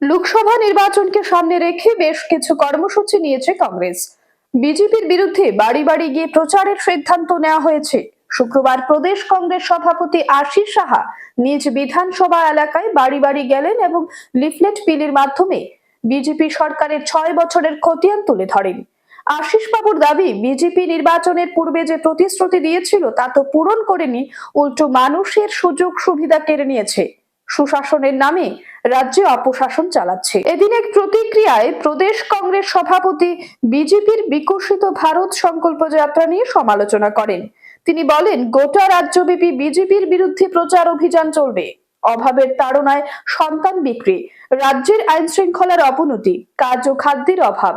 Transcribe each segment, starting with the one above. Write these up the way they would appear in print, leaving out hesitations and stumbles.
লোকসভা নির্বাচনকে সামনে রেখে বেশ কিছু কর্মসূচি নিয়েছে কংগ্রেস। বিজেপির বিরুদ্ধে বাড়ি বাড়ি গিয়ে প্রচারের সিদ্ধান্ত নেওয়া হয়েছে। শুক্রবার প্রদেশ কংগ্রেস সভাপতি আশিস সাহা নিজ বিধানসভা এলাকায় বাড়ি বাড়ি গেলেন এবং লিফলেট বিলির মাধ্যমে বিজেপি সরকারের 6 বছরের খতিয়ান তুলে ধরেন। আশিস বাবুর দাবি, বিজেপি নির্বাচনের পূর্বে যে প্রতিশ্রুতি দিয়েছিল তা তো পূরণ করেনি, উল্টো মানুষের সুযোগ সুবিধা কেড়ে নিয়েছে। সুশাসনের নামে রাজ্যে অপশাসন চালাচ্ছে। এদিন এক প্রতিক্রিয়ায় প্রদেশ কংগ্রেস সভাপতি বিজেপির বিকশিত ভারত সংকল্প যাত্রা নিয়ে সমালোচনা করেন। তিনি বলেন, গোটা রাজ্যব্যাপী বিজেপির বিরুদ্ধে প্রচার অভিযান চলবে। অভাবের তাড়নায় সন্তান বিক্রি, রাজ্যের আইন শৃঙ্খলার অবনতি, কাজ ও খাদ্যের অভাব,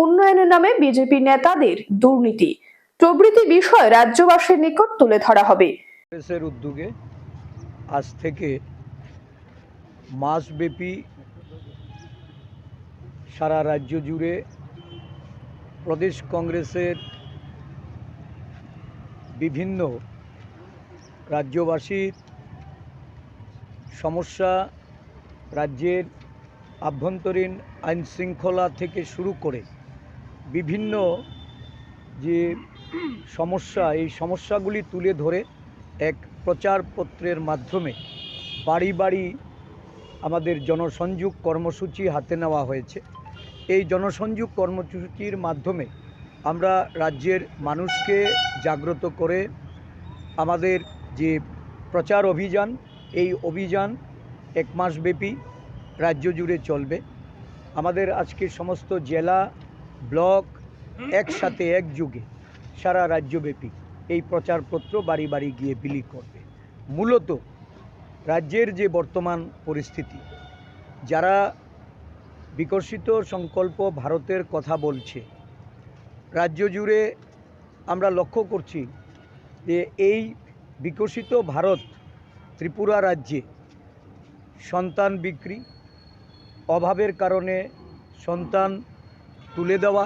উন্নয়নের নামে বিজেপি নেতাদের দুর্নীতি প্রভৃতি বিষয় রাজ্যবাসীর নিকট তুলে ধরা হবে। কংগ্রেসের উদ্যোগে আজ থেকে মাসব্যাপী সারা রাজ্য জুড়ে প্রদেশ কংগ্রেসের বিভিন্ন রাজ্যবাসীর সমস্যা, রাজ্যের আভ্যন্তরীণ আইন শৃঙ্খলা থেকে শুরু করে বিভিন্ন যে সমস্যা, এই সমস্যাগুলি তুলে ধরে এক প্রচারপত্রের মাধ্যমে বাড়ি বাড়ি আমাদের জনসংযোগ কর্মসূচি হাতে নেওয়া হয়েছে। এই জনসংযোগ কর্মসূচির মাধ্যমে আমরা রাজ্যের মানুষকে জাগ্রত করে আমাদের যে প্রচার অভিযান, এই অভিযান 1 মাসব্যাপী রাজ্য জুড়ে চলবে। আমাদের আজকে সমস্ত জেলা, ব্লক একসাথে একযোগে সারা রাজ্যব্যাপী এই প্রচারপত্র বাড়ি বাড়ি গিয়ে বিলি করবে। মূলত রাজ্যের যে বর্তমান পরিস্থিতি, যারা বিকশিত সংকল্প ভারতের কথা বলছে, রাজ্য জুড়ে আমরা লক্ষ্য করছি যে এই বিকশিত ভারত ত্রিপুরা রাজ্যে সন্তান বিক্রি, অভাবের কারণে সন্তান তুলে দেওয়া,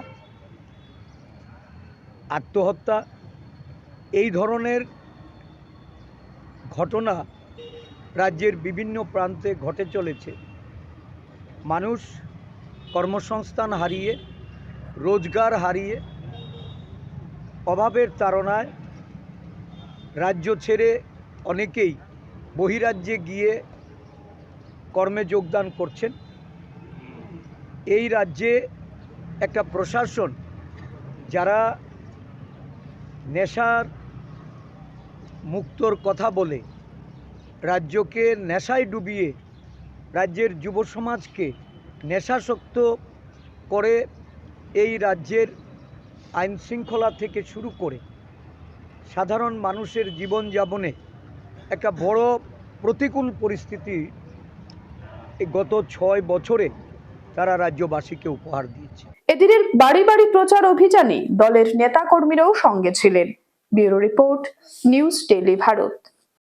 আত্মহত্যা, এই ধরনের ঘটনা রাজ্যের বিভিন্ন প্রান্তে ঘটে চলেছে। মানুষ কর্মসংস্থান হারিয়ে, রোজগার হারিয়ে, অভাবের তাড়নায় রাজ্য ছেড়ে অনেকেই বহিরাজ্যে গিয়ে কর্মে যোগদান করছেন। এই রাজ্যে একটা প্রশাসন যারা নেশার মুক্তর কথা বলে রাজ্যকে নেশায় ডুবিয়ে রাজ্যের যুব সমাজকে নেশাসক্ত করে এই রাজ্যের আইন শৃঙ্খলা থেকে শুরু করে সাধারণ মানুষের জীবনযাপনে একটা বড় প্রতিকূল পরিস্থিতি গত 6 বছরে তারা রাজ্যবাসীকে উপহার দিয়েছে। এদিনের বাড়ি বাড়ি প্রচার অভিযানে দলের নেতাকর্মীরাও সঙ্গে ছিলেন। Bureau report, news daily Bharat.